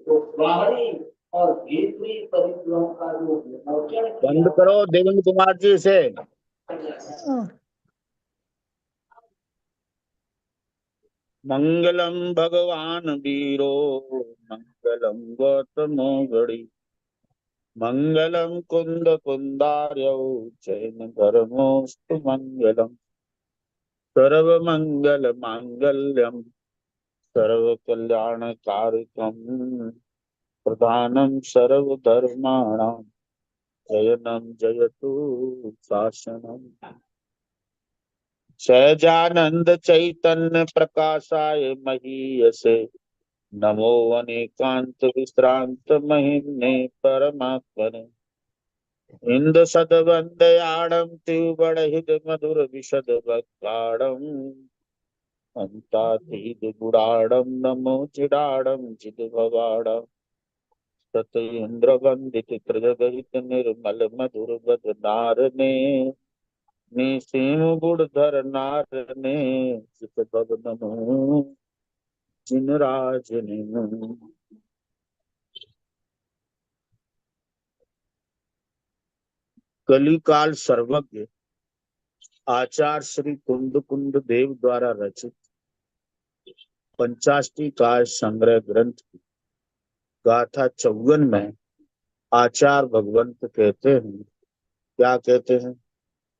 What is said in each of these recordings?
तो बाहरी और भीतरी परिग्रहों का जो विमोचन बंद किया करो देवेंद्र कुमार जी से। मंगलम भगवान वीरो, मंगलम गौतमो गणि, मंगलम कुंद कुंदार्यो, जैन धर्मोस्तु मंगलम। सर्व मंगल मांगल्यम, सर्व कल्याण कारकम, प्रधानम सर्व धर्माणाम, जयनम जयतु शासनम। सहजानंद चैतन्य प्रकाशाय महीयसे, नमो अनेकांत विश्रांत महिम्ने परमात्मने। इंद सदवंदयाणं त्रिबड़हित मधुर विशद वक्ताणं, अंतातीत गुडाणं नमो चिडाणं चिद भवाणं। तत इंद्र वंदित त्रिजगहित निर्मल मधुर बदनारने, निसीम गुणधर नारने, चित भवनमो जिन राजने। कलिकाल सर्वज्ञ आचार्य श्री कुंद कुंद देव द्वारा रचित पंचाष्टी काय संग्रह ग्रंथ की गाथा 54 में आचार्य भगवंत कहते हैं, क्या कहते हैं?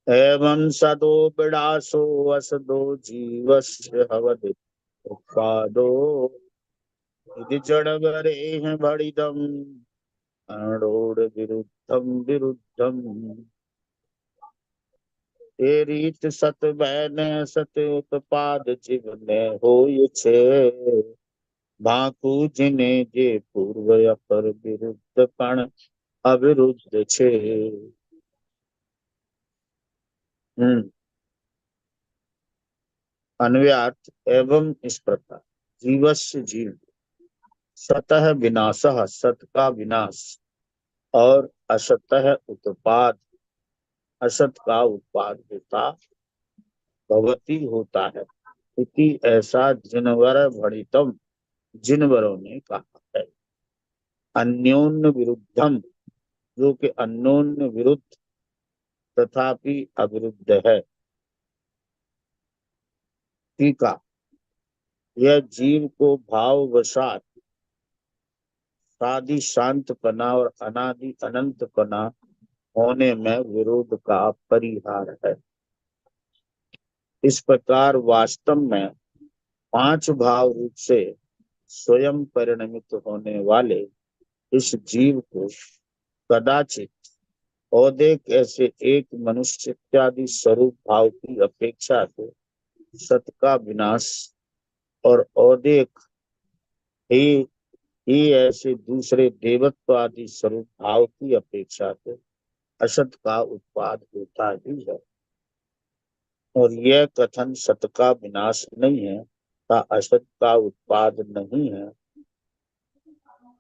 एवं सदो विडासो असदो जीवस्य हवदे उत्पादो, यदि जड़ बरे हैं बड़िदम अणोड़ विरुद्धम विरुद्धम। ए रीत सत बैन सत उत्पाद जीवने होय छे, भाकु जिने जे पूर्व अपर विरुद्ध पण अविरुद्ध छे। अन्वयार्थ एवं इस प्रकार जीवस्य जीव, सतः विनाशः सत का विनाश, और असतः उत्पाद असत का उत्पाद होता भवती होता है। इति ऐसा जिनवर भणितम जिनवरों ने कहा है। अन्योन्य विरुद्धम, जो कि अन्योन्य विरुद्ध तथापि अविरुद्ध है। टीका, यह जीव को भाववशात सादि शांतपना और अनादि अनंतपना होने में विरोध का परिहार है। इस प्रकार वास्तव में पांच भाव रूप से स्वयं परिणमित होने वाले इस जीव को कदाचित औदेक ऐसे एक मनुष्य इत्यादि स्वरूप भाव की अपेक्षा से सत का विनाश, और औदेक ही ऐसे दूसरे देवत्व आदि स्वरूप भाव की अपेक्षा से असत का उत्पाद होता ही है। और यह कथन सत का विनाश नहीं है का असत का उत्पाद नहीं है,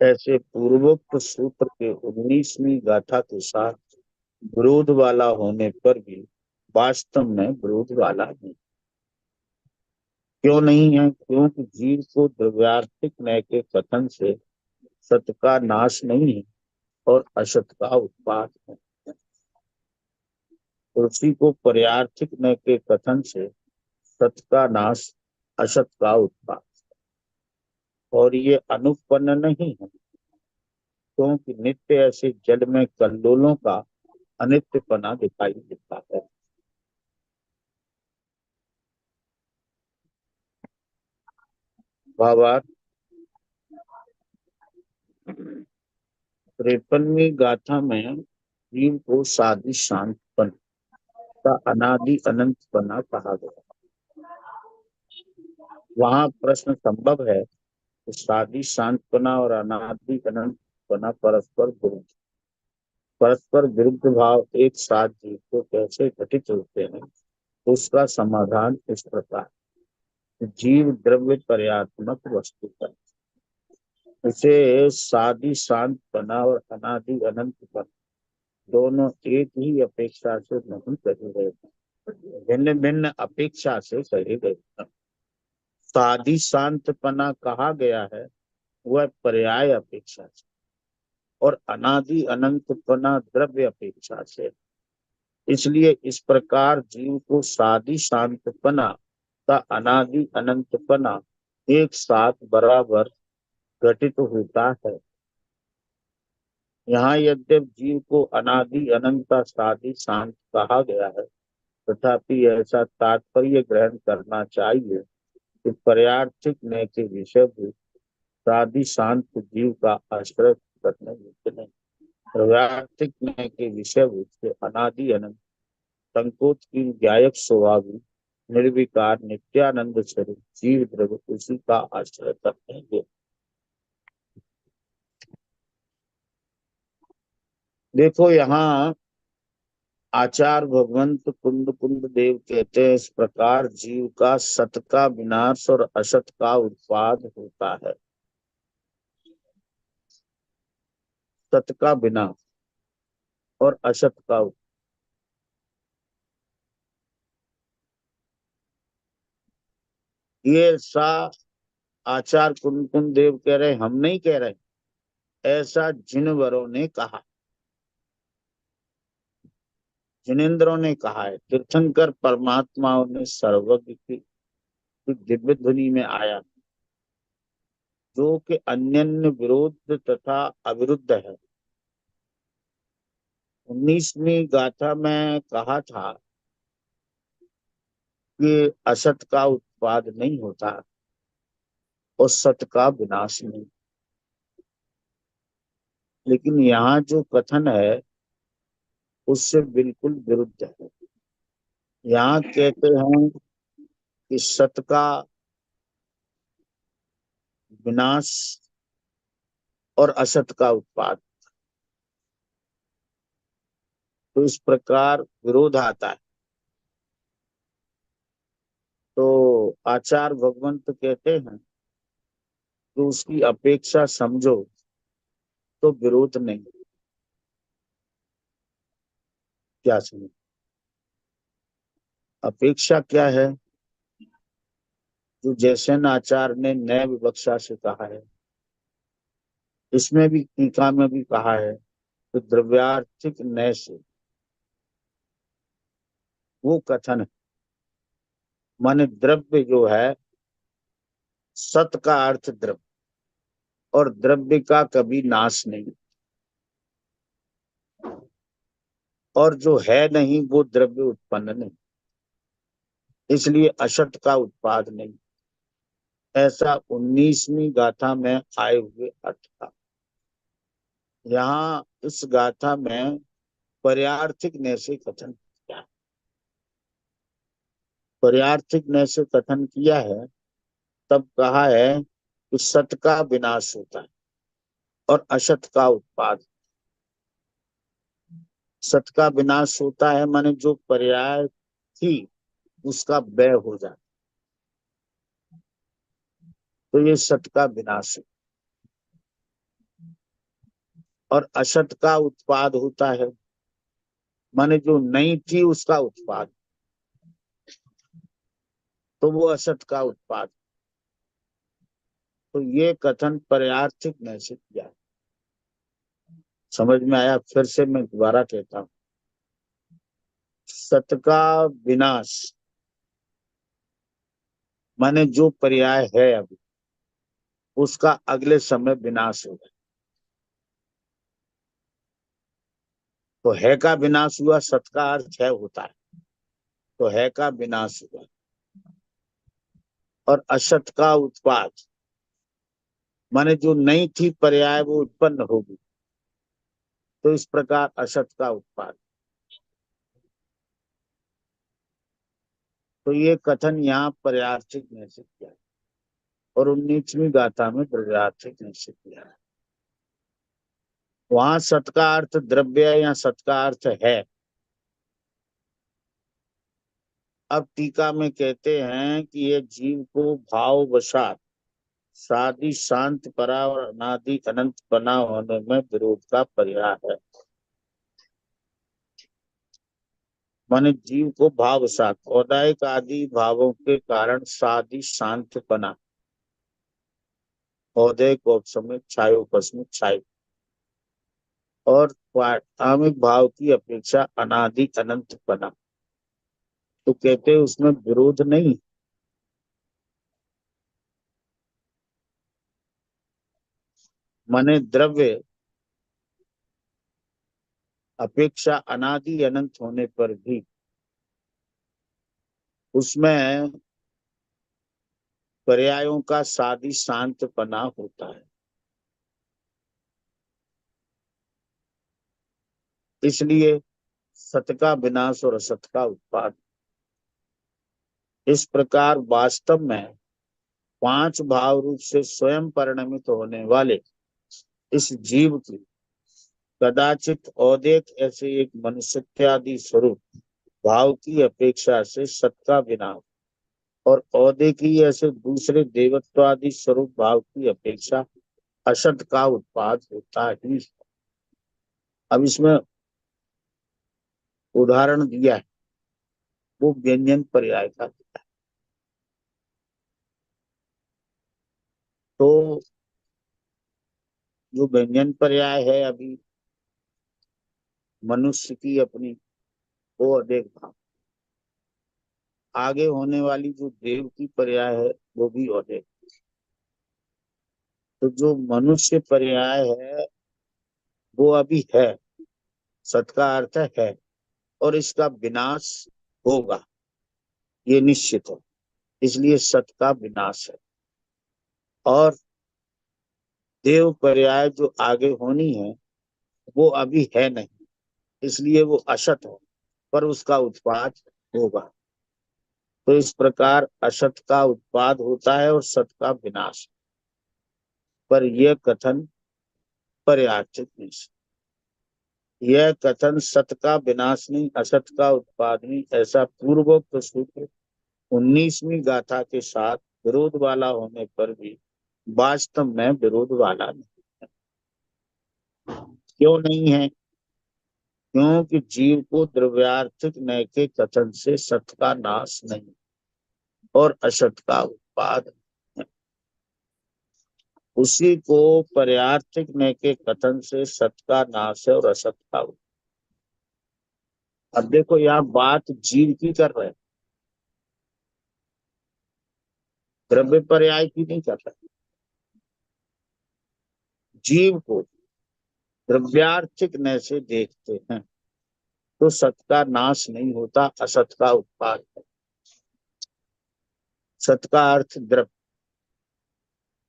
ऐसे पूर्वोक्त सूत्र के 19वीं गाथा के साथ विरोध वाला होने पर भी वास्तव में विरोध वाला नहीं। क्यों नहीं है? क्योंकि जीव को द्रव्यार्थिक न्याय के कथन से सत का नाश नहीं है और असत का उत्पाद है। उसी को पर्यार्थिक न्याय के कथन से सत का नाश असत का उत्पाद, और ये अनुपन्न नहीं है, क्योंकि नित्य ऐसे जल में कल्लोलों का अनित्यपना दिखाई देता है। भावार्थ, 53वीं गाथा में जीव को सादि शांतपन का अनादि अनंतपना कहा गया। वहां प्रश्न संभव है कि सादि शांतपना और अनादि अनंतपना परस्पर विरुद्ध भाव एक साथ जीव को कैसे घटित होते हैं। उसका समाधान इस प्रकार: जीव द्रव्य पर्यात्मक वस्तु है, उसे सादि शांतपना और अनादि अनंतपना दोनों एक ही अपेक्षा से नहीं कहे गए, भिन्न भिन्न अपेक्षा से कहे गए। सादि शांतपना कहा गया है वह पर्याय अपेक्षा से, और अनादि अनंतपना द्रव्य अपेक्षा से। इसलिए इस प्रकार जीव को सादि शांतपना का अनादि अनंतपना एक साथ बराबर घटित होता है। यहाँ यद्यपि जीव को अनादि अनंत सादि शांत कहा गया है, तथापि ऐसा तात्पर्य ग्रहण करना चाहिए कि पर्यार्थिक न्याय के विषय भी सादि शांत जीव का आश्रय करने योग्य नहीं। पर्यार्थिक न्याय के विषय से अनादि अनंत संकोच की गायक स्वभावी निर्विकार नित्यानंद स्वरूप जीव द्रव्य उसी का आश्रय करते हैं। देखो यहाँ आचार्य भगवंत कुंद कुंद देव कहते हैं, इस प्रकार जीव का सत का विनाश और असत का उत्पाद होता है। सत का विनाश और असत का ये सा आचार्य कुंद कुंद देव कह रहे, हम नहीं कह रहे, ऐसा जिनवरों ने कहा, जिनेन्द्रों ने कहा है। तीर्थंकर परमात्माओं ने सर्वज्ञ की दिव्य ध्वनि में आया, जो कि अन्यन्य विरोध तथा अविरुद्ध है। 19वीं गाथा में कहा था कि असत का उत्पाद नहीं होता और सत का विनाश नहीं। लेकिन यहाँ जो कथन है उससे बिल्कुल विरुद्ध है। यहाँ कहते हैं कि सत का विनाश और असत का उत्पाद, तो इस प्रकार विरोध आता है। तो आचार्य भगवंत कहते हैं तो उसकी अपेक्षा समझो तो विरोध नहीं। क्या समझो अपेक्षा क्या है? जो जैसन आचार्य ने नए विवक्षा से कहा है, इसमें भी टीका में भी कहा है तो द्रव्यार्थिक नय से वो कथन है। माने द्रव्य जो है, सत का अर्थ द्रव्य, और द्रव्य का कभी नाश नहीं, और जो है नहीं वो द्रव्य उत्पन्न नहीं, इसलिए असत का उत्पाद नहीं। ऐसा 19वीं गाथा में आए हुए अर्थ था। यहाँ इस गाथा में पर्यार्थिक नय से कथन किया, पर्यार्थिक नय से कथन किया है। तब कहा है कि सत का विनाश होता है और असत का उत्पाद। सत का विनाश होता है माने जो पर्याय थी उसका व्यय हो जाता, तो ये सत का विनाश है। और असत का उत्पाद होता है माने जो नहीं थी उसका उत्पाद, तो वो असत का उत्पाद। तो ये कथन पर्यार्थिक में से किया। समझ में आया? फिर से मैं दोबारा कहता हूँ, सत का विनाश माने जो पर्याय है अभी उसका अगले समय विनाश होगा। तो है का विनाश हुआ, सत का अर्थ है होता है, तो है का विनाश हुआ। और असत का उत्पाद माने जो नहीं थी पर्याय वो उत्पन्न होगी, तो इस प्रकार असत का उत्पाद। तो ये कथन यहाँ पर्यार्थिक में से किया और 19वीं गाथा में द्रव्यार्थिक में से किया। वहां सत का अर्थ द्रव्य है, या सत का अर्थ है। अब टीका में कहते हैं कि ये जीव को भाव वशात सादि शांत परा और अनादि अनंत पना होने में विरोध का पर्याय है। माने जीव को भाव सात औदायिक आदि भावों के कारण सादि शांत पना औदैक औपसमिक छायोपस्मिक छाय। और पारमार्थिक भाव की अपेक्षा अनादि अनंत बना, तो कहते हैं उसमें विरोध नहीं। माने द्रव्य अपेक्षा अनादि अनंत होने पर भी उसमें पर्यायों का सादि शांतपना होता है। इसलिए सत का विनाश और असत का उत्पाद। इस प्रकार वास्तव में पांच भाव रूप से स्वयं परिणमित होने वाले इस जीव की कदाचित औदेक ऐसे एक मनुष्यादि स्वरूप भाव की अपेक्षा से सत का विनाश और औदेकी ऐसे दूसरे देवत्वादि स्वरूप भाव की अपेक्षा असत का उत्पाद होता ही। अब इसमें उदाहरण दिया है, वो व्यंजन पर्याय का। तो जो व्यंजन पर्याय है अभी मनुष्य की अपनी, वो अदेक भाव। आगे होने वाली जो देव की पर्याय है वो भी अदेक। तो जो मनुष्य पर्याय है वो अभी है, सत का अर्थ है, और इसका विनाश होगा, ये निश्चित है। इसलिए सत का विनाश है। और देव पर्याय जो आगे होनी है वो अभी है नहीं, इसलिए वो असत है, पर उसका उत्पाद होगा। तो इस प्रकार असत का उत्पाद होता है और सत का विनाश। पर यह कथन पर्यार्थिक नहीं। यह कथन सत का विनाश नहीं, असत का उत्पाद नहीं, ऐसा पूर्वोक्त सूत्र 19वीं गाथा के साथ विरोध वाला होने पर भी वास्तव में विरोध वाला नहीं। क्यों नहीं है? क्योंकि जीव को द्रव्यार्थिक नय के कथन से सत का नाश नहीं और असत का उत्पाद। उसी को पर्यार्थिक नय के कथन से सत का नाश है और असत का उत्पाद। अब देखो यहाँ बात जीव की कर रहे हैं, द्रव्य पर्याय की नहीं कर रहे। जीव को द्रव्यार्थिक नय से देखते हैं तो सत का नाश नहीं होता, असत का उत्पाद है। सत का अर्थ द्रव्य,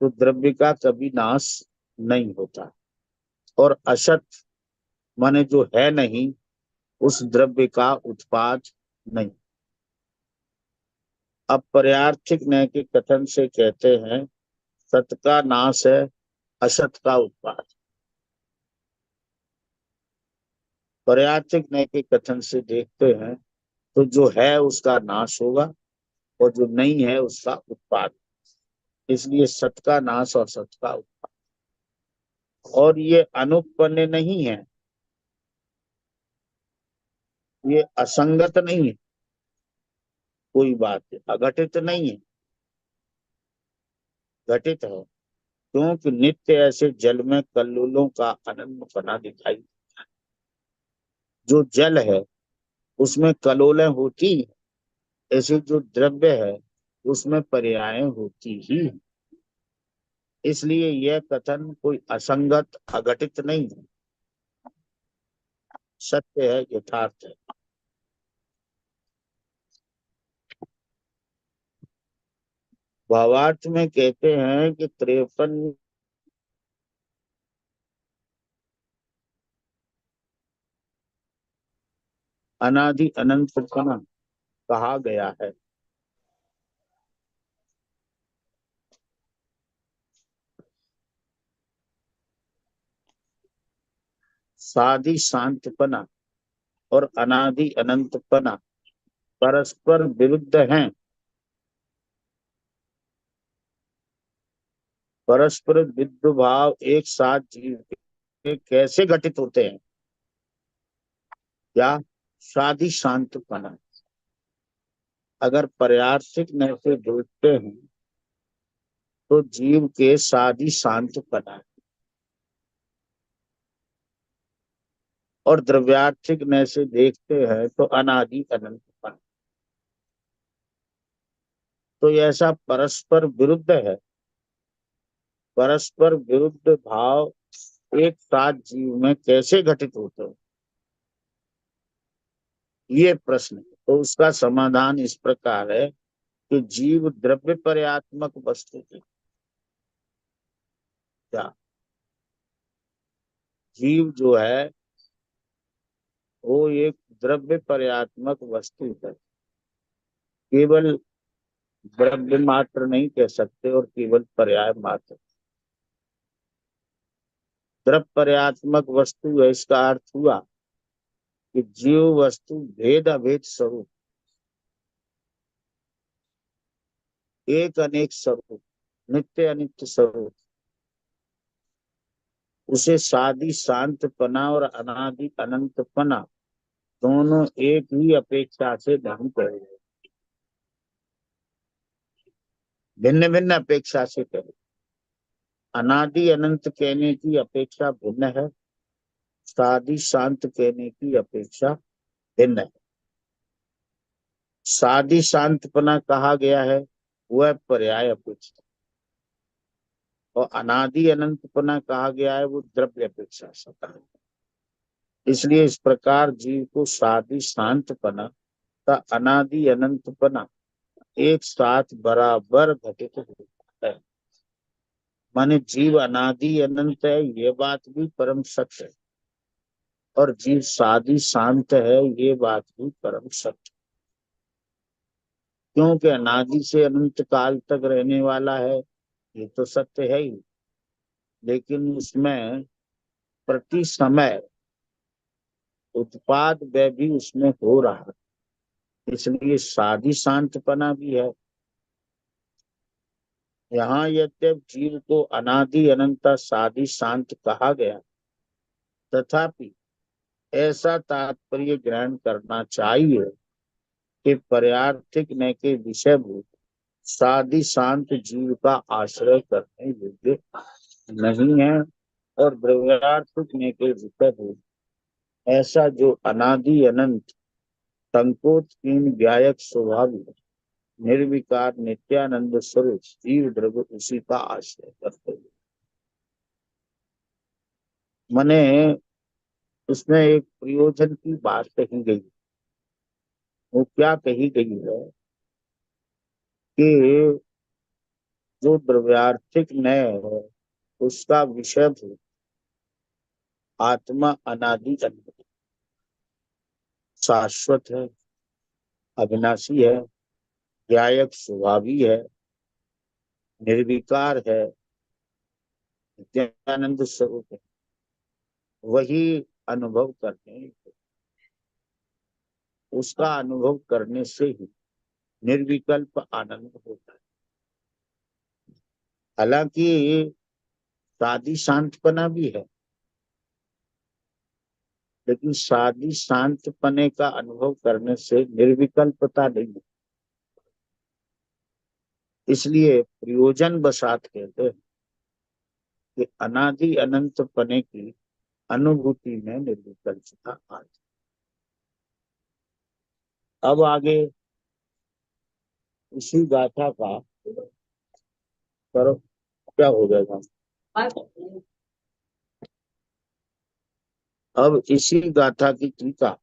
तो द्रव्य का कभी नाश नहीं होता। और असत माने जो है नहीं, उस द्रव्य का उत्पाद नहीं। अब पर्यार्थिक न्याय के कथन से कहते हैं सत का नाश है, असत का उत्पाद। पर्यार्थिक न्याय के कथन से देखते हैं तो जो है उसका नाश होगा और जो नहीं है उसका उत्पाद। इसलिए सत का नाश और सत का उत्पाद। और ये अनुपन्न नहीं है, ये असंगत नहीं है, कोई बात अघटित नहीं है, घटित है। क्योंकि नित्य ऐसे जल में कल्लोलों का अनन्य बना दिखाई। जो जल है उसमें कलोलें होती, ऐसे जो द्रव्य है उसमें पर्याय होती ही। इसलिए यह कथन कोई असंगत अघटित नहीं है, सत्य है, यथार्थ है। भावार्थ में कहते हैं कि 53 अनादि अनंत कना कहा गया है। सादि शांतपना और अनादि अनंतपना परस्पर विरुद्ध हैं। परस्पर विरुद्ध भाव एक साथ जीव के कैसे घटित होते हैं? या सादि शांतपना। अगर पर्यार्थिक नय से देखते हैं तो जीव के साधी शांत पना है, और द्रव्यार्थिक नय से देखते हैं तो अनादि अनंत पना। तो ऐसा परस्पर विरुद्ध है, परस्पर विरुद्ध भाव एक साथ जीव में कैसे घटित होते हैं, ये प्रश्न है। तो उसका समाधान इस प्रकार है कि जीव द्रव्य पर्यात्मक वस्तु की, क्या जीव जो है वो एक द्रव्य पर्यात्मक वस्तु है, केवल द्रव्य मात्र नहीं कह सकते और केवल पर्याय मात्र। द्रव्य पर्यात्मक वस्तु है, इसका अर्थ हुआ कि जीव वस्तु भेद अभेद स्वरूप, एक अनेक स्वरूप, नित्य अनित्य स्वरूप, उसे सादी शांतपना और अनादि अनंतपना दोनों एक ही अपेक्षा से नहीं कहे, भिन्न भिन्न अपेक्षा से कहे। अनादि अनंत कहने की अपेक्षा भिन्न है, सादी शांत कहने की अपेक्षा भिन्न है। सादी शांतपना कहा गया है वह पर्याय अपेक्षा, और अनादि अनंतपना कहा गया है वो द्रव्य अपेक्षा से कहा गया। इसलिए इस प्रकार जीव को सादी शांतपना का अनादि अनंतपना एक साथ बराबर घटित होता है। माने जीव अनादि अनंत है ये बात भी परम सत्य है, और जीव सादी शांत है ये बात भी परम सत्य, क्योंकि अनादि से अनंत काल तक रहने वाला है ये तो सत्य है ही, लेकिन उसमें प्रति समय उत्पाद व्यय भी उसमें हो रहा है, इसलिए साधी शांतपना भी है। यहाँ यद्यप जीव को अनादि अनंत साधी शांत कहा गया, तथापि ऐसा तात्पर्य ग्रहण करना चाहिए कि पर्यार्थिक न के विषयभूत साधी शांत जीव का आश्रय करने योग्य नहीं है, और द्रव्यार्थिक न के विषयभूत ऐसा जो अनादि अनंत संकोचहीन व्यायक स्वभाव निर्विकार नित्यानंद स्वरूप जीव द्रव्य उसी का आश्रय करते हैं। मने उसमें एक प्रयोजन की बात कही गई, वो क्या कही गई है कि जो द्रव्यार्थिक न्याय है उसका विषय भी आत्मा अनादि अनंत शाश्वत है, अविनाशी है, व्यायक स्वभावी है, निर्विकार है, नित्यानंद स्वरूप है। वही अनुभव करने, उसका अनुभव करने से ही निर्विकल्प आनंद होता है। हालांकि सादी शांतपना भी है, लेकिन सादी शांतपने का अनुभव करने से निर्विकल्पता नहीं है। इसलिए प्रयोजन बसात कहते हैं कि अनादि अनंत पने की अनुभूति में निर्विकल्पता आ जाए। अब आगे इसी गाथा का करो, क्या हो जाएगा। अब इसी गाथा की टीका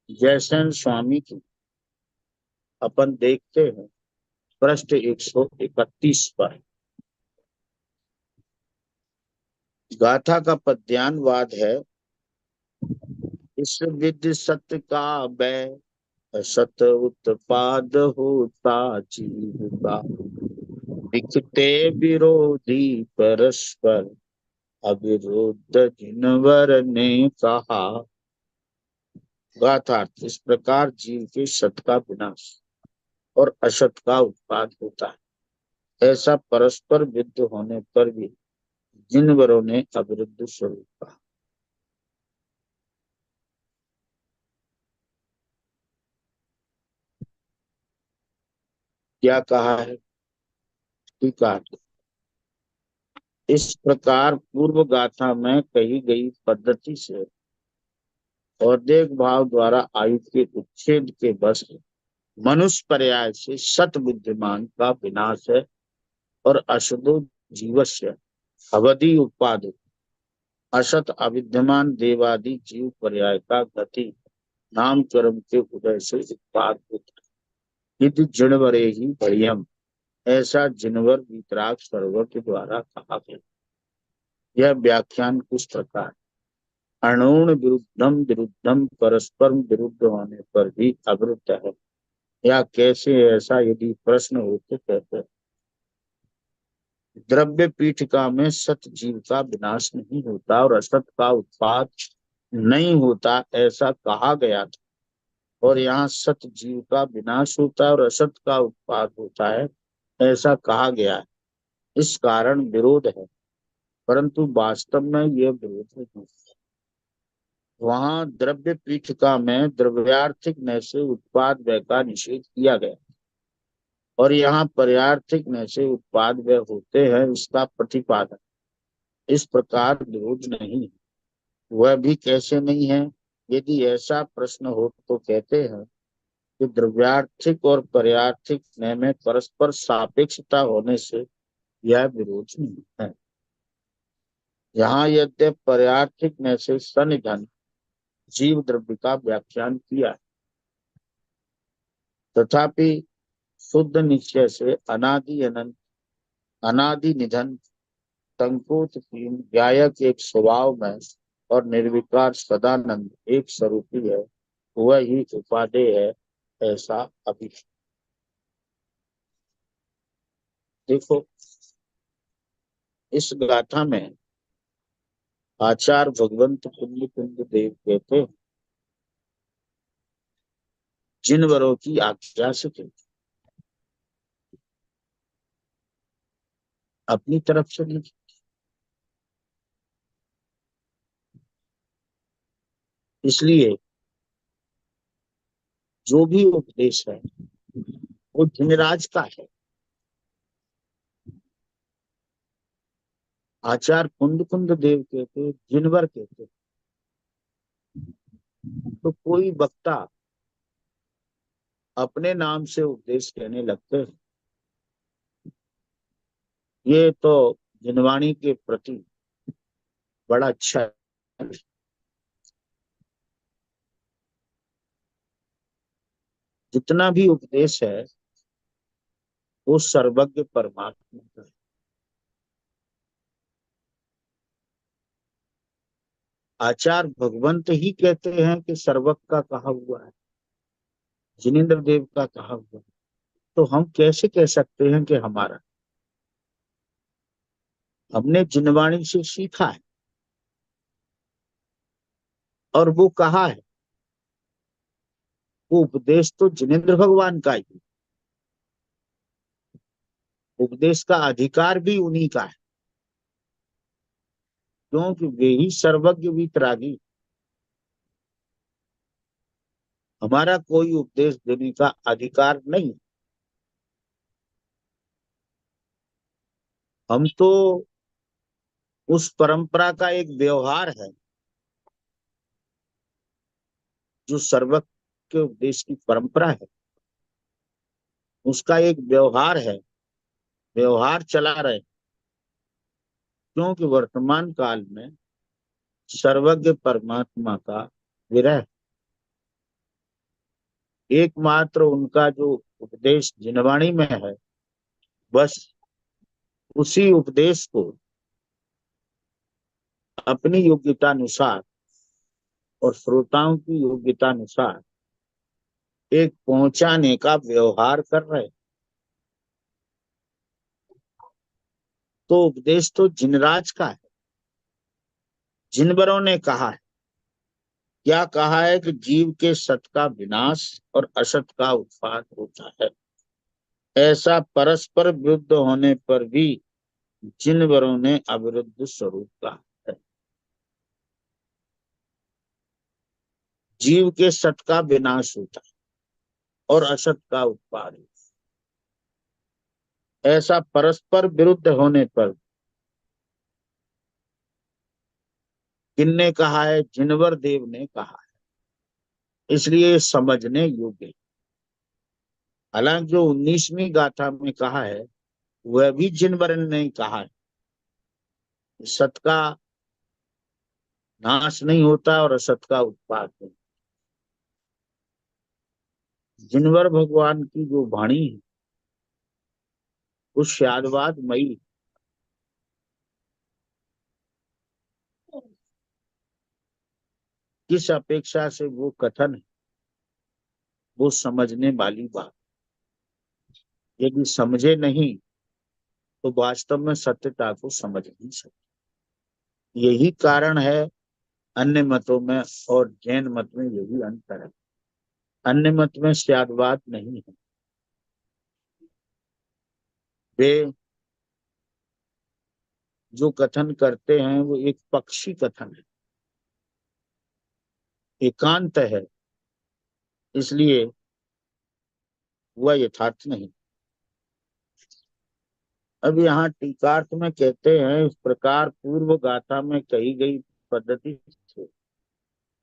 जयसेन स्वामी की अपन देखते हैं पृष्ठ 131 पर। गाथा का पद्यानुवाद है, इस विधि सत्य का वै सत उत्पाद होता जीव का, दिखते विरोधी परस्पर अविरुद्ध जिनवर ने कहा। गाथार्थ, इस प्रकार जीव के सत का विनाश और असत का उत्पाद होता है, ऐसा परस्पर विरुद्ध होने पर भी जिनवरों ने अविरुद्ध स्वरूप कहा। क्या कहा है टीका। इस प्रकार पूर्व गाथा में कही गई पद्धति से औदेक भाव द्वारा आयु के उच्छेद के बस मनुष्य पर्याय से सत बुद्धिमान का विनाश है और असदो जीवस्य अवधि उत्पाद असत अविद्यमान देवादि जीव पर्याय का गति नाम कर्म के उदय से उत्पाद होता है। यदि जिणवरे ही भयम, ऐसा जिनवर वितराग सर्वर के द्वारा कहा गया। यह व्याख्यान कुछ प्रकार अणुण विरुद्धम विरुद्धम परस्पर विरुद्ध होने पर भी अवरुद्ध है, या कैसे, ऐसा यदि प्रश्न हो तो कहते हैं। द्रव्य पीठिका में सत जीव का विनाश नहीं होता और असत का उत्पाद नहीं होता, ऐसा कहा गया था, और यहाँ सत जीव का विनाश होता है और असत का उत्पाद होता है, ऐसा कहा गया है। इस कारण विरोध है, परंतु वास्तव में यह विरोध नहीं। वहां द्रव्य पीठिका में द्रव्यार्थिक नय से उत्पाद व्यय का निषेध किया गया, और यहाँ पर्यार्थिक नय से उत्पाद व्यय होते हैं, इसका प्रतिपादन। इस प्रकार विरोध नहीं है। वह भी कैसे नहीं है? यदि ऐसा प्रश्न हो तो कहते हैं कि द्रव्यार्थिक और पर्यार्थिक नय में परस्पर सापेक्षता होने से यह विरोध नहीं है। यहाँ यद्यपि पर्यार्थिक नय से सन्निधन जीव द्रव्य का व्याख्यान किया, तथापि शुद्ध निश्चय से अनादि अनंत अनादि निधन संकोच गायक एक स्वभाव में और निर्विकार सदानंद एक स्वरूपी है, वह ही उपादेय है, ऐसा अभी। देखो, इस गाथा में आचार्य भगवंत पुण्य कुंद देव कहते हैं, जिन वरों की आज्ञा से कहते, अपनी तरफ से नहीं। इसलिए जो भी उपदेश है वो जिनराज का है। आचार्य कुंद कुंद देव कहते, जिनवर कहते, तो कोई वक्ता अपने नाम से उपदेश कहने लगते हैं, ये तो जिनवाणी के प्रति बड़ा अच्छा है। जितना भी उपदेश है वो सर्वज्ञ परमात्मा का है। आचार्य भगवंत ही कहते हैं कि सर्वज्ञ का कहा हुआ है, जिनेन्द्र देव का कहा हुआ है, तो हम कैसे कह सकते हैं कि हमारा? हमने जिनवाणी से सीखा है और वो कहा है, वो उपदेश तो जिनेन्द्र भगवान का ही, उपदेश का अधिकार भी उन्हीं का है, क्योंकि वे ही सर्वज्ञ वितरागी। हमारा कोई उपदेश देने का अधिकार नहीं। हम तो उस परंपरा का एक व्यवहार है, जो सर्वज्ञ के उपदेश की परंपरा है, उसका एक व्यवहार है, व्यवहार चला रहे। क्योंकि वर्तमान काल में सर्वज्ञ परमात्मा का विरह, एकमात्र उनका जो उपदेश जिनवाणी में है, बस उसी उपदेश को अपनी योग्यता अनुसार और श्रोताओं की योग्यता अनुसार एक पहुंचाने का व्यवहार कर रहे। तो उपदेश तो जिनराज का है। जिनवरों ने कहा है, क्या कहा है कि जीव के सत का विनाश और असत का उत्पाद होता है, ऐसा परस्पर विरुद्ध होने पर भी जिनवरों ने अविरुद्ध स्वरूप कहा है। जीव के सत का विनाश होता है और असत का उत्पाद होता है। ऐसा परस्पर विरुद्ध होने पर किनने कहा है? जिनवर देव ने कहा है, इसलिए ये समझने योग्य है। हालांकि जो 19वीं गाथा में कहा है वह भी जिनवर ने कहा है, सत का नाश नहीं होता और असत का उत्पाद नहीं। जिनवर भगवान की जो वाणी है वो शादवाद मई, किस अपेक्षा से वो कथन है वो समझने वाली बात। यदि समझे नहीं तो वास्तव में सत्यता को समझ नहीं सकते। यही कारण है अन्य मतों में और जैन मत में यही अंतर है। अन्य मत में शादवाद नहीं है, वे जो कथन करते हैं वो एक पक्षी कथन है, एकांत है, इसलिए वह यथार्थ नहीं। अब यहाँ टीकार्थ में कहते हैं, इस प्रकार पूर्व गाथा में कही गई पद्धति से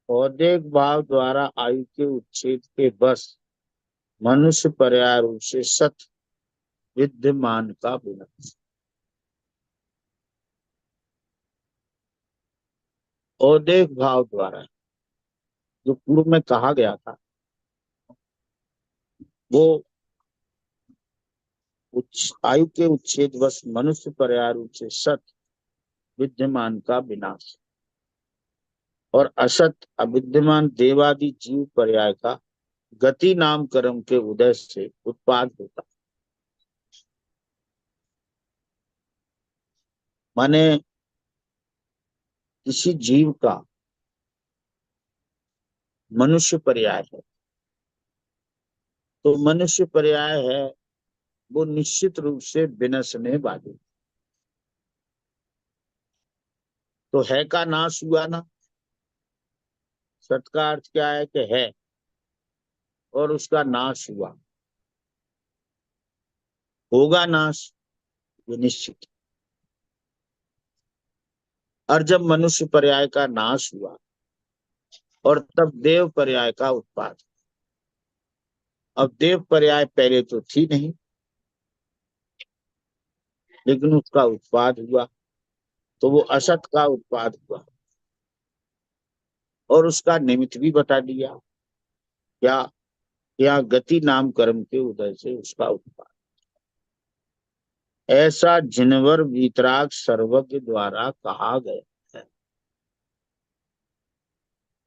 औदेक भाव द्वारा आयु के उच्छेद के बस मनुष्य पर्याय रूप से सत विद्यमान का विनाश। औदेक भाव द्वारा जो पूर्व में कहा गया था वो आयु के उच्छेद बस मनुष्य पर्याय रूप से सत विद्यमान का विनाश और असत अविद्यमान देवादि जीव पर्याय का गति नाम कर्म के उदय से उत्पाद होता। माने किसी जीव का मनुष्य पर्याय है, तो मनुष्य पर्याय है वो निश्चित रूप से विनशने वाली। तो है का नाश हुआ ना, सत का अर्थ क्या है कि है और उसका नाश हुआ, होगा नाश ये निश्चित। और जब मनुष्य पर्याय का नाश हुआ और तब देव पर्याय का उत्पाद। अब देव पर्याय पहले तो थी नहीं, लेकिन उसका उत्पाद हुआ तो वो असत का उत्पाद हुआ और उसका निमित्त भी बता दिया क्या? या गति नाम कर्म के उदय से उसका उत्पाद। ऐसा जिनवर वीतराग सर्वज्ञ द्वारा कहा गया है।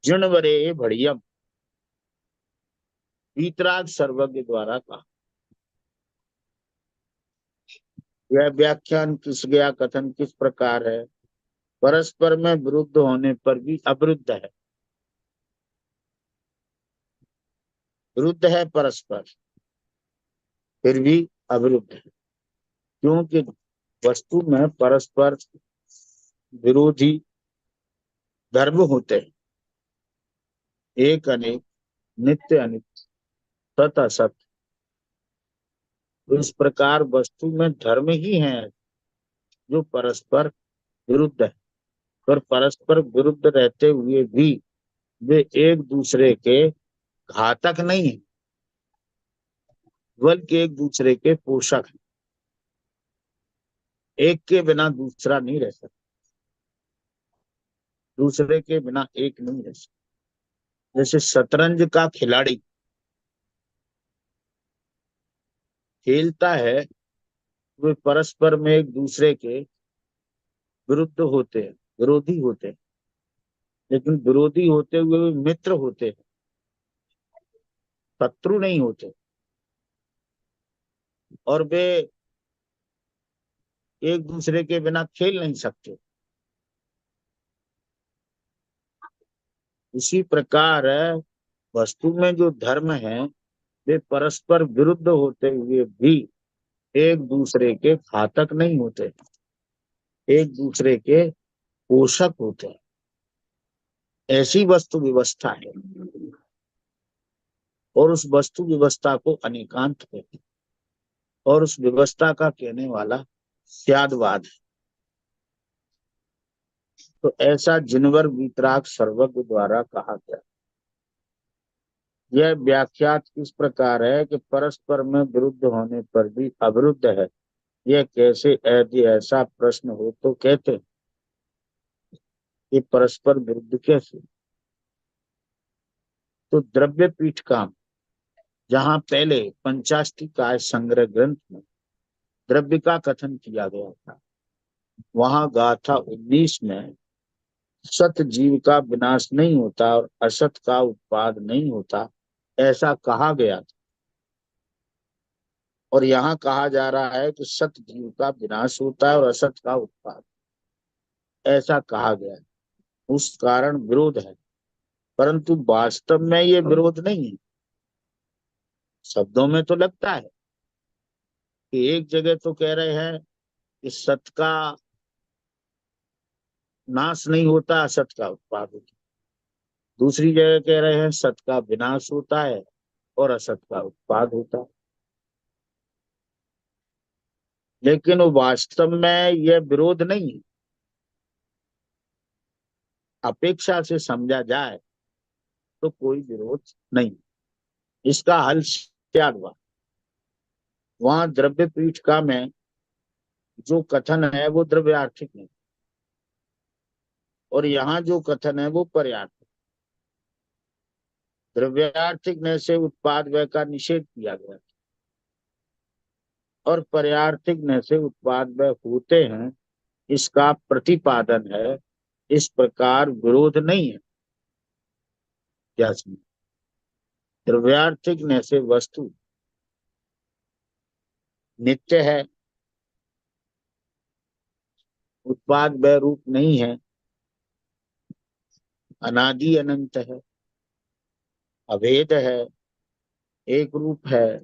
जिनवरे भड़ियम वीतराग सर्वज्ञ द्वारा कहा। यह व्याख्यान किस गया कथन किस प्रकार है? परस्पर में विरुद्ध होने पर भी अविरुद्ध है, विरुद्ध है परस्पर फिर भी अविरुद्ध है, क्योंकि वस्तु में परस्पर विरोधी धर्म होते हैं, एक अनेक, नित्य अनित्य, सत असत। तो इस प्रकार वस्तु में धर्म ही है जो परस्पर विरुद्ध है, पर परस्पर विरुद्ध रहते हुए भी वे एक दूसरे के घातक नहीं है, बल्कि एक दूसरे के पोषक है। एक के बिना दूसरा नहीं रह सकता, दूसरे के बिना एक नहीं रह सकता। जैसे शतरंज का खिलाड़ी खेलता है, वे परस्पर में एक दूसरे के विरुद्ध होते हैं, विरोधी होते हैं, लेकिन विरोधी होते हुए वे मित्र होते हैं, शत्रु नहीं होते। और वे एक दूसरे के बिना खेल नहीं सकते। इसी प्रकार वस्तु में जो धर्म है वे परस्पर विरुद्ध होते हुए भी एक दूसरे के घातक नहीं होते, एक दूसरे के पोषक होते हैं। ऐसी वस्तु व्यवस्था है और उस वस्तु व्यवस्था को अनेकांत कहते हैं। और उस व्यवस्था का कहने वाला स्यादवाद है। तो ऐसा जिनवर वीतराग सर्वज्ञ द्वारा कहा गया। यह व्याख्यात इस प्रकार है कि परस्पर में विरुद्ध होने पर भी अविरुद्ध है, यह कैसे? यदि ऐसा प्रश्न हो तो कहते हैं कि परस्पर विरुद्ध कैसे? तो द्रव्य पीठ काम, जहां पहले पंचाष्टिकाय संग्रह ग्रंथ में द्रव्य का कथन किया गया था, वहां गाथा 19 में सत जीव का विनाश नहीं होता और असत का उत्पाद नहीं होता, ऐसा कहा गया था। और यहाँ कहा जा रहा है कि सत जीव का विनाश होता है और असत का उत्पाद, ऐसा कहा गया है। उस कारण विरोध है, परंतु वास्तव में ये विरोध नहीं है। शब्दों में तो लगता है कि एक जगह तो कह रहे हैं कि सत का नाश नहीं होता, असत का उत्पाद होता है। दूसरी जगह कह रहे हैं सत का विनाश होता है और असत का उत्पाद होता है। लेकिन वो वास्तव में यह विरोध नहीं है। अपेक्षा से समझा जाए तो कोई विरोध नहीं। इसका हल क्या हुआ? वहां द्रव्य पीठिका में जो कथन है वो द्रव्यार्थिक नहीं, और यहाँ जो कथन है वो पर्यार्थिक। द्रव्यार्थिक ने से उत्पाद व्यय का निषेध किया गया और पर्यार्थिक ने से उत्पाद व्यय होते हैं, इसका प्रतिपादन है। इस प्रकार विरोध नहीं है। क्या समझ? द्रव्यार्थिक ने से वस्तु नित्य है, उत्पाद व्यय रूप नहीं है, अनादि अनंत है, अभेद है, एक रूप है,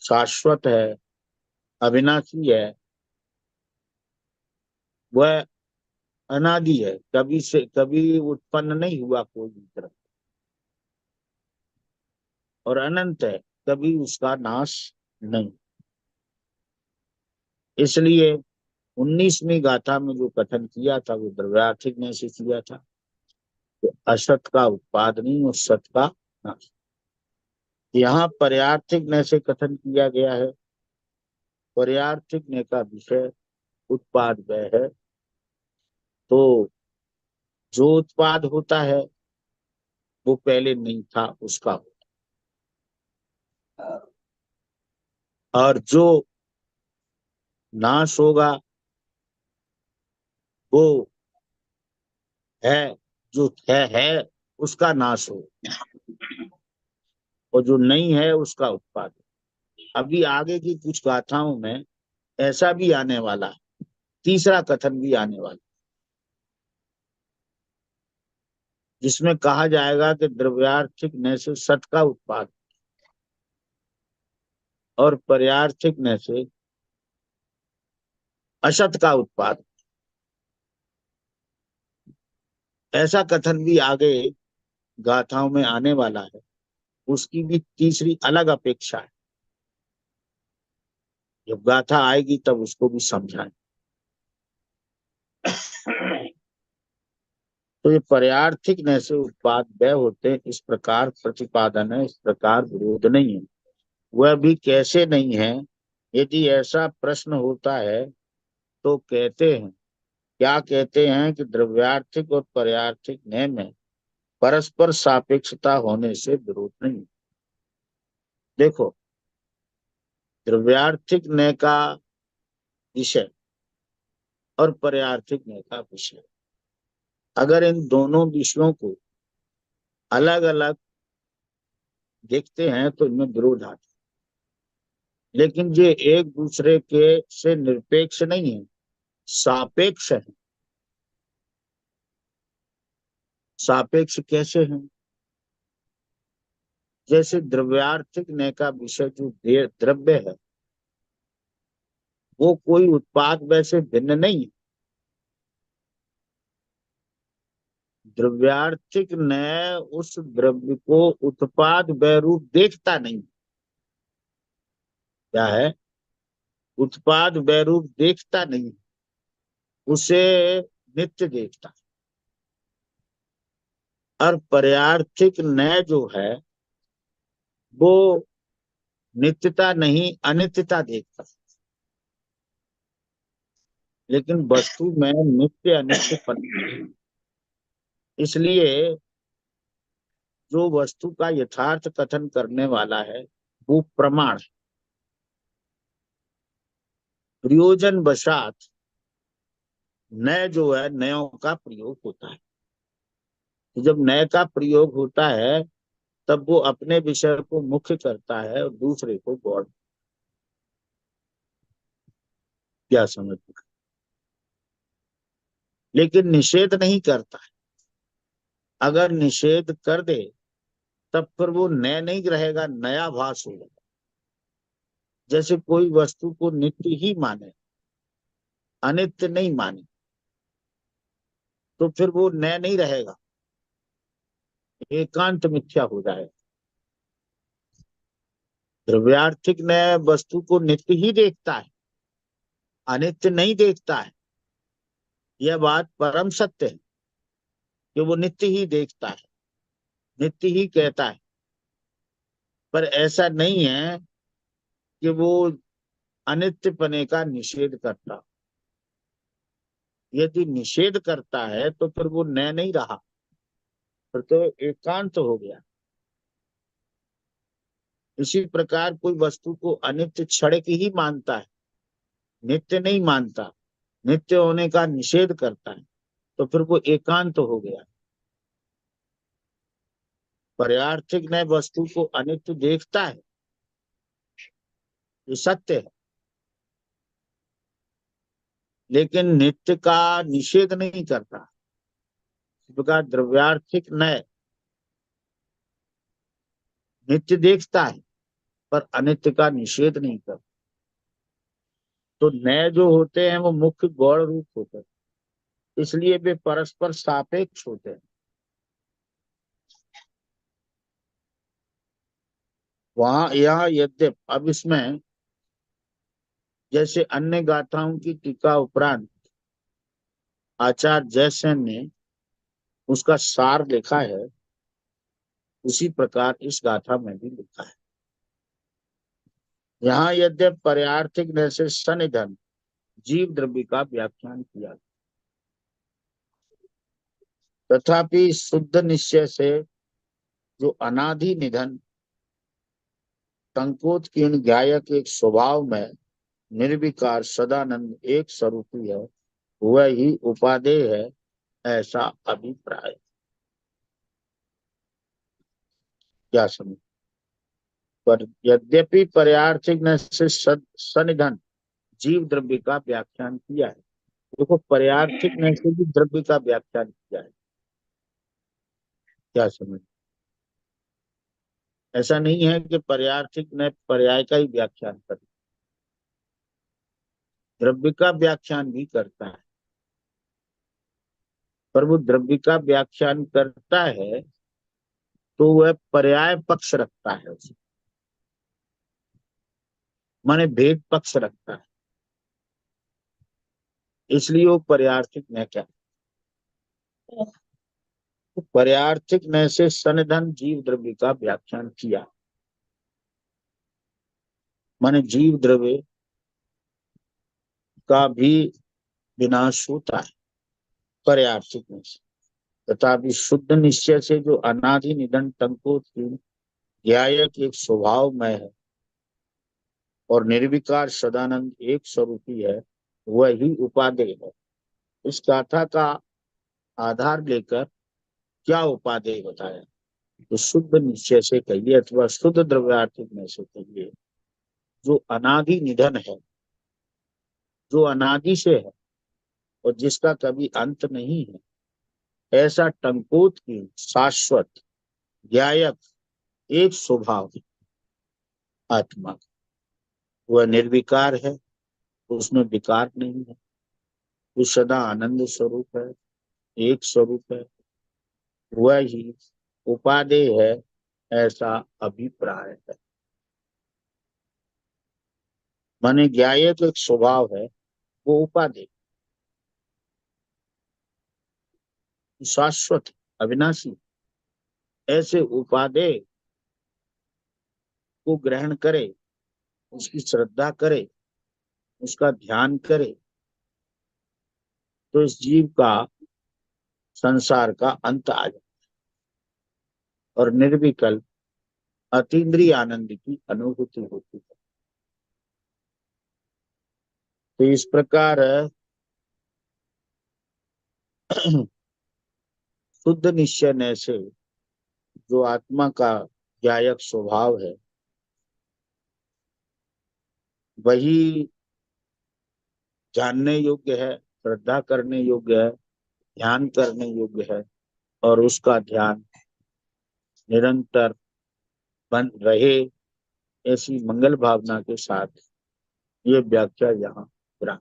शाश्वत है, अविनाशी है, वह अनादि है, कभी से कभी उत्पन्न नहीं हुआ कोई भी तरह, और अनंत है, कभी उसका नाश नहीं। इसलिए 19वीं गाथा में जो कथन किया था वो द्रव्यार्थिक ने से किया था कि असत का उत्पाद नहीं और सत का नाश। यहाँ पर्यार्थिक ने से कथन किया गया है। पर्यार्थिक ने का विषय उत्पाद व्यय है, तो जो उत्पाद होता है वो पहले नहीं था उसका, और जो नाश होगा वो है, जो है उसका नाश हो, और जो नहीं है उसका उत्पाद। अभी आगे की कुछ गाथाओं में ऐसा भी आने वाला है, तीसरा कथन भी आने वाला, जिसमें कहा जाएगा कि द्रव्यार्थिक ने से सत का उत्पाद और पर्यार्थिक ने से असत का उत्पाद। ऐसा कथन भी आगे गाथाओं में आने वाला है, उसकी भी तीसरी अलग अपेक्षा है। जब गाथा आएगी तब उसको भी समझाएं। तो ये पर्यार्थिक न से उत्पाद व्यय होते हैं, इस प्रकार प्रतिपादन है, इस प्रकार विरोध नहीं है। वह भी कैसे नहीं है? यदि ऐसा प्रश्न होता है तो कहते हैं, क्या कहते हैं कि द्रव्यार्थिक और पर्यार्थिक न्याय में परस्पर सापेक्षता होने से विरोध नहीं। देखो, द्रव्यार्थिक न्याय का विषय और पर्यार्थिक न्याय का विषय, अगर इन दोनों विषयों को अलग अलग देखते हैं तो इनमें विरोध आता है। लेकिन ये एक दूसरे के से निरपेक्ष नहीं है, सापेक्ष है। सापेक्ष कैसे है? जैसे द्रव्यार्थिक न्याय का विषय जो द्रव्य है वो कोई उत्पाद वैसे भिन्न नहीं है। द्रव्यार्थिक न्याय उस द्रव्य को उत्पाद वय रूप देखता नहीं, क्या है, उत्पाद वैरूप देखता नहीं, उसे नित्य देखता है। और पर्यार्थिक न्याय जो है वो नित्यता नहीं अनित्यता देखता है। लेकिन वस्तु में नित्य अनित्य इसलिए जो वस्तु का यथार्थ कथन करने वाला है वो प्रमाण है। प्रयोजन वशात नय जो है, नयों का प्रयोग होता है। तो जब नय का प्रयोग होता है तब वो अपने विषय को मुख्य करता है और दूसरे को गौण। क्या समझ, लेकिन निषेध नहीं करता है। अगर निषेध कर दे तब फिर वो नया नहीं रहेगा, नया भास होगा। जैसे कोई वस्तु को नित्य ही माने, अनित्य नहीं माने, तो फिर वो नया नहीं रहेगा, एकांत मिथ्या हो जाएगा। द्रव्यार्थिक नया वस्तु को नित्य ही देखता है, अनित्य नहीं देखता है। यह बात परम सत्य है कि वो नित्य ही देखता है, नित्य ही कहता है। पर ऐसा नहीं है कि वो अनित्य पने का निषेध करता। यदि निषेध करता है तो फिर वो नया नहीं रहा, फिर तो एकांत हो गया। इसी प्रकार कोई वस्तु को अनित्य क्षणिक ही मानता है, नित्य नहीं मानता, नित्य होने का निषेध करता है, तो फिर वो एकांत हो गया। पर्यार्थिक नए वस्तु को अनित्य देखता है, ये सत्य है, लेकिन नित्य का निषेध नहीं करता। इस प्रकार द्रव्यार्थिक नए नित्य देखता है पर अनित्य का निषेध नहीं करता। तो नए जो होते हैं वो मुख्य गौण रूप होते हैं, इसलिए वे परस्पर सापेक्ष होते हैं। वहां यहाँ यद्यप, अब इसमें जैसे अन्य गाथाओं की टीका उपरांत आचार्य जयसेन ने उसका सार लिखा है, उसी प्रकार इस गाथा में भी लिखा है। यहाँ यद्यप पर्यार्थिक नय से सनिधन जीव द्रव्य का व्याख्यान किया, तथापि शुद्ध निश्चय से जो अनादि निधन संकोचकीर्ण ज्ञायक एक स्वभाव में निर्विकार सदानंद एक स्वरूपी है, वह ही उपादेय है, ऐसा अभिप्राय। क्या समझ, पर यद्यपि पर्यार्थिक न से सनिधन जीव द्रव्य का व्याख्यान किया है। देखो, पर्यार्थिक न से भी द्रव्य का व्याख्यान किया है। क्या समझ, ऐसा नहीं है कि पर्यार्थिक न पर्याय का ही व्याख्यान कर, द्रव्य का व्याख्यान भी करता है। पर वो द्रव्य का व्याख्यान करता है तो वह पर्याय पक्ष रखता है, उसे माने भेद पक्ष रखता है, इसलिए वो पर्यार्थिक न क्या। तो पर्यार्थिक न से सनिधन जीव द्रव्य का व्याख्यान किया, माने जीव द्रव्य का भी विनाश होता है पर्यार्थिक में से। तथापि शुद्ध निश्चय से जो अनादि निधन टंकोत की ज्ञायक एक स्वभाव में है और निर्विकार सदानंद एक स्वरूपी है, वही उपादेय है। इस गाथा का आधार लेकर क्या उपादेय बताया, तो शुद्ध निश्चय से कहिए अथवा शुद्ध द्रव्यार्थिक में से कहिए, जो अनादि निधन है, जो अनादि से है और जिसका कभी अंत नहीं है, ऐसा टंकोत की शाश्वत ज्ञायक एक स्वभाव आत्मा, वह निर्विकार है, उसमें विकार नहीं है, वो सदा आनंद स्वरूप है, एक स्वरूप है, वह ही उपादेय है, ऐसा अभिप्राय है। माने ज्ञायक एक स्वभाव है, वो उपादेय, शाश्वत, अविनाशी। ऐसे उपादेय को ग्रहण करे, उसकी श्रद्धा करे, उसका ध्यान करे, तो इस जीव का संसार का अंत आ जाए और निर्विकल्प अतीन्द्रिय आनंद की अनुभूति होती है। तो इस प्रकार शुद्ध निश्चय से जो आत्मा का ज्ञायक स्वभाव है, वही जानने योग्य है, श्रद्धा करने योग्य है, ध्यान करने योग्य है, और उसका ध्यान निरंतर बन रहे, ऐसी मंगल भावना के साथ ये व्याख्या यहाँ ग्रहण।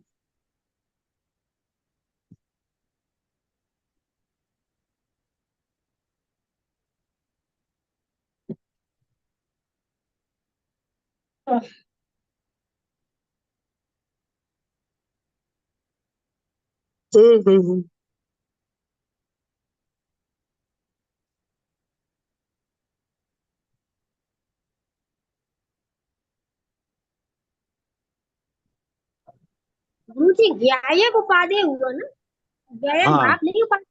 गुरु जी ज्ञायक उपाधेय हुआ ना, ज्ञायक हाँ, भाव नहीं उपाधेय।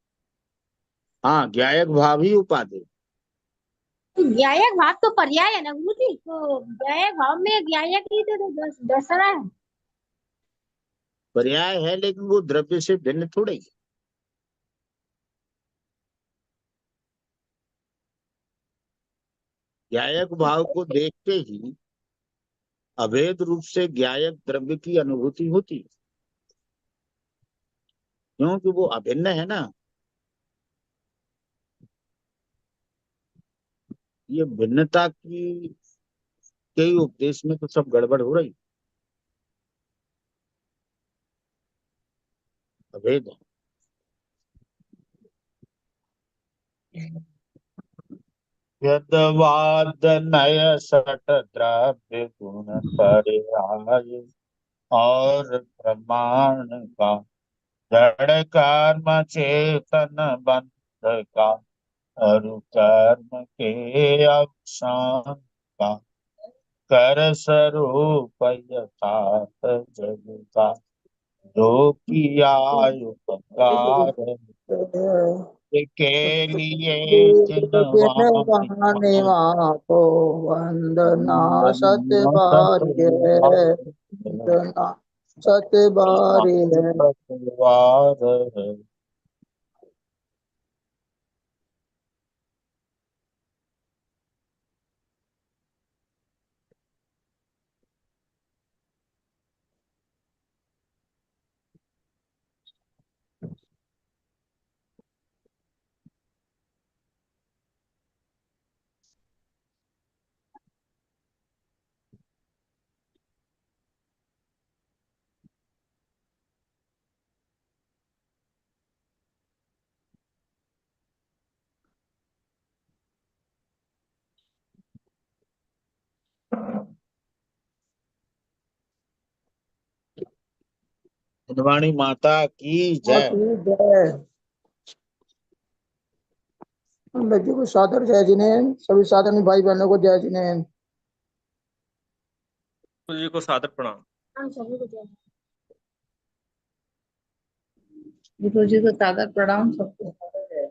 हाँ, ज्ञायक भाव ही उपादेय। तो ज्ञायक भाव तो पर्याय है ना गुरु जी, तो ज्ञायक भाव में ज्ञायक ही तो दर्श रहा है। पर्याय है, लेकिन वो द्रव्य से भिन्न थोड़े ही। ज्ञायक भाव को देखते ही अभेद रूप से ज्ञायक द्रव्य की अनुभूति होती है, क्योंकि वो अभिन्न है ना। ये भिन्नता की कई उपदेश में तो सब गड़बड़ हो रही, अभेद है। यदवादनय सट द्रव्य गुण पर्याय और प्रमाण का, जड़ कर्म चेतन बंध का, अरु कर्म के अवसान का, कर स्वरूप यथार्थ जग का, जो किया उपकार के लिए जिनवान वहाँ को वंदना सत्य बारी है, वंदना सत्य बारी है। है। धनवाणी माता की जय। जय लज्जू को सादर जय जिनेन, सभी साधन भाई बहनों को जय जिनेन। गुरु जी को सादर प्रणाम। हाँ सभी को जय। गुरु जी को सादर प्रणाम, सबको सादर जय।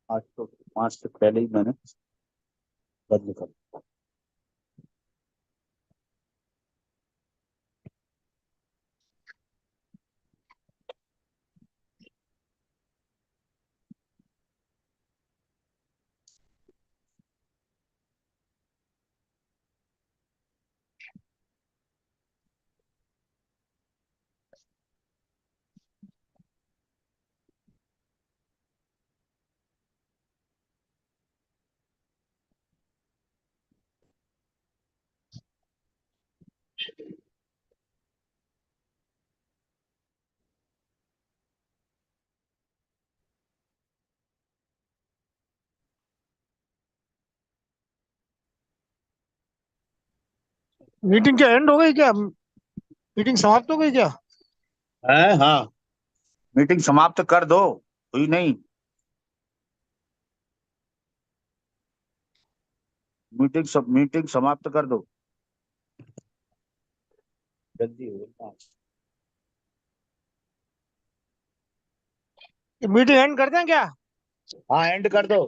आज तो 5 से पहले ही मैंने बंद कर दिया। मीटिंग क्या एंड हो गई क्या? मीटिंग समाप्त हो गई क्या? है हाँ, मीटिंग समाप्त कर दो, हुई नहीं। मीटिंग समाप्त कर दो, जल्दी हो। मीटिंग एंड कर दें क्या? हाँ एंड कर दो।